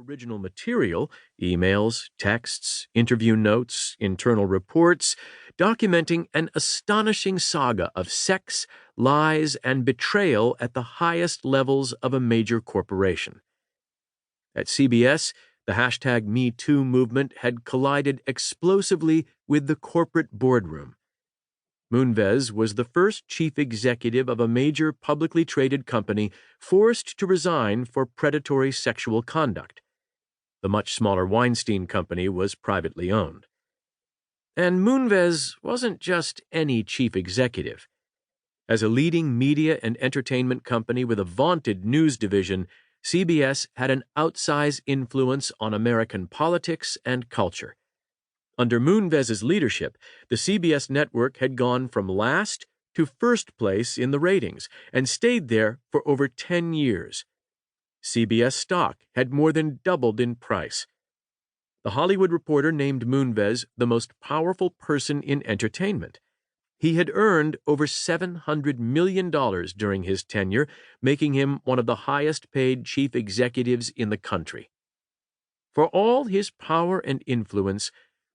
original material, emails, texts, interview notes, internal reports, documenting an astonishing saga of sex, lies, and betrayal at the highest levels of a major corporation. At CBS, the hashtag #MeToo movement had collided explosively with the corporate boardroom. Moonves was the first chief executive of a major publicly traded company forced to resign for predatory sexual conduct. The much smaller Weinstein Company was privately owned. And Moonves wasn't just any chief executive. As a leading media and entertainment company with a vaunted news division, CBS had an outsized influence on American politics and culture. Under Moonves's leadership, the CBS network had gone from last to first place in the ratings and stayed there for over 10 years. CBS stock had more than doubled in price. The Hollywood Reporter named Moonves the most powerful person in entertainment. He had earned over $700 million during his tenure, making him one of the highest-paid chief executives in the country. For all his power and influence,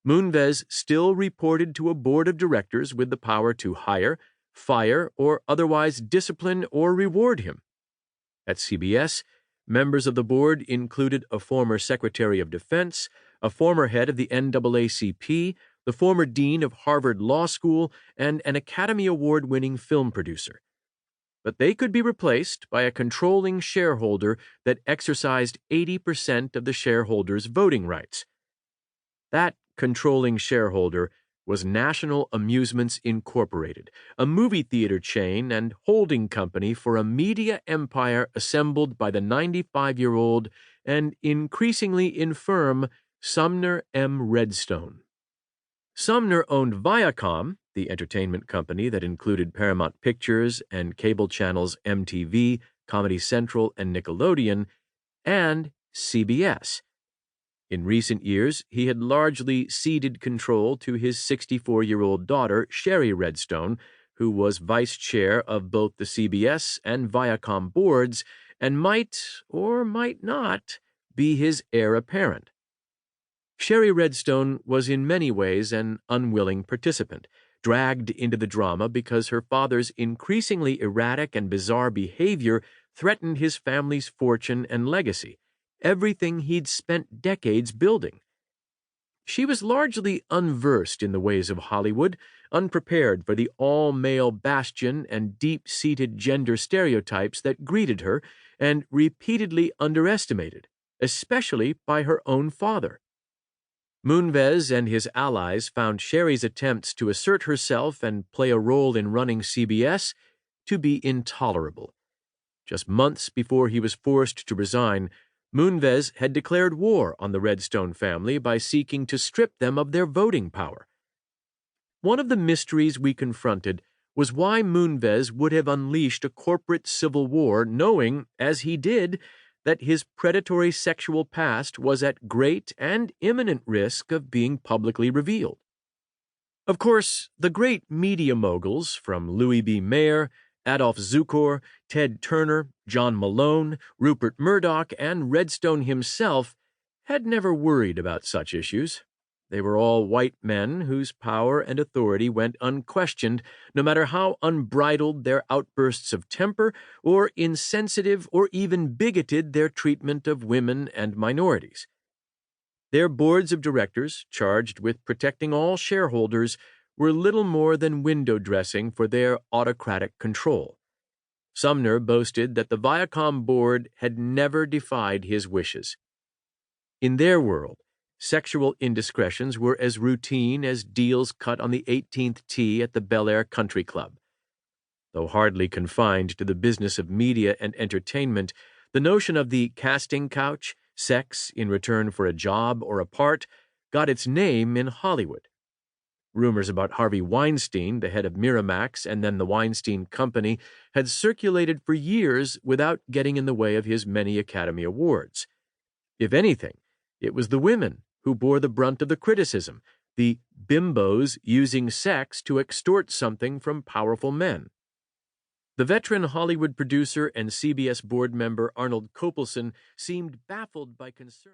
Moonves still reported to a board of directors with the power to hire, fire, or otherwise discipline or reward him. At CBS, members of the board included a former Secretary of Defense, a former head of the NAACP, the former dean of Harvard Law School, and an Academy Award-winning film producer. But they could be replaced by a controlling shareholder that exercised 80% of the shareholders' voting rights. That controlling shareholder was National Amusements Incorporated, a movie theater chain and holding company for a media empire assembled by the 95-year-old and increasingly infirm Sumner M. Redstone. Sumner owned Viacom, the entertainment company that included Paramount Pictures and cable channels MTV, Comedy Central, and Nickelodeon, and CBS. In recent years, he had largely ceded control to his 64-year-old daughter, Sherry Redstone, who was vice chair of both the CBS and Viacom boards and might, or might not, be his heir apparent. Sherry Redstone was in many ways an unwilling participant, dragged into the drama because her father's increasingly erratic and bizarre behavior threatened his family's fortune and legacy, everything he'd spent decades building. She was largely unversed in the ways of Hollywood, unprepared for the all-male bastion and deep-seated gender stereotypes that greeted her, and repeatedly underestimated, especially by her own father. Moonves and his allies found Sherry's attempts to assert herself and play a role in running CBS to be intolerable. Just months before he was forced to resign, Moonves had declared war on the Redstone family by seeking to strip them of their voting power. One of the mysteries we confronted was why Moonves would have unleashed a corporate civil war knowing, as he did, that his predatory sexual past was at great and imminent risk of being publicly revealed. Of course, the great media moguls from Louis B. Mayer, Adolph Zukor, Ted Turner, John Malone, Rupert Murdoch, and Redstone himself had never worried about such issues. They were all white men whose power and authority went unquestioned, no matter how unbridled their outbursts of temper or insensitive or even bigoted their treatment of women and minorities. Their boards of directors, charged with protecting all shareholders, were little more than window dressing for their autocratic control. Sumner boasted that the Viacom board had never defied his wishes. In their world, sexual indiscretions were as routine as deals cut on the 18th tee at the Bel Air Country Club. Though hardly confined to the business of media and entertainment, the notion of the casting couch, sex in return for a job or a part, got its name in Hollywood. Rumors about Harvey Weinstein, the head of Miramax and then the Weinstein Company, had circulated for years without getting in the way of his many Academy Awards. If anything, it was the women who bore the brunt of the criticism, the bimbos using sex to extort something from powerful men. The veteran Hollywood producer and CBS board member Arnold Kopelson seemed baffled by concern.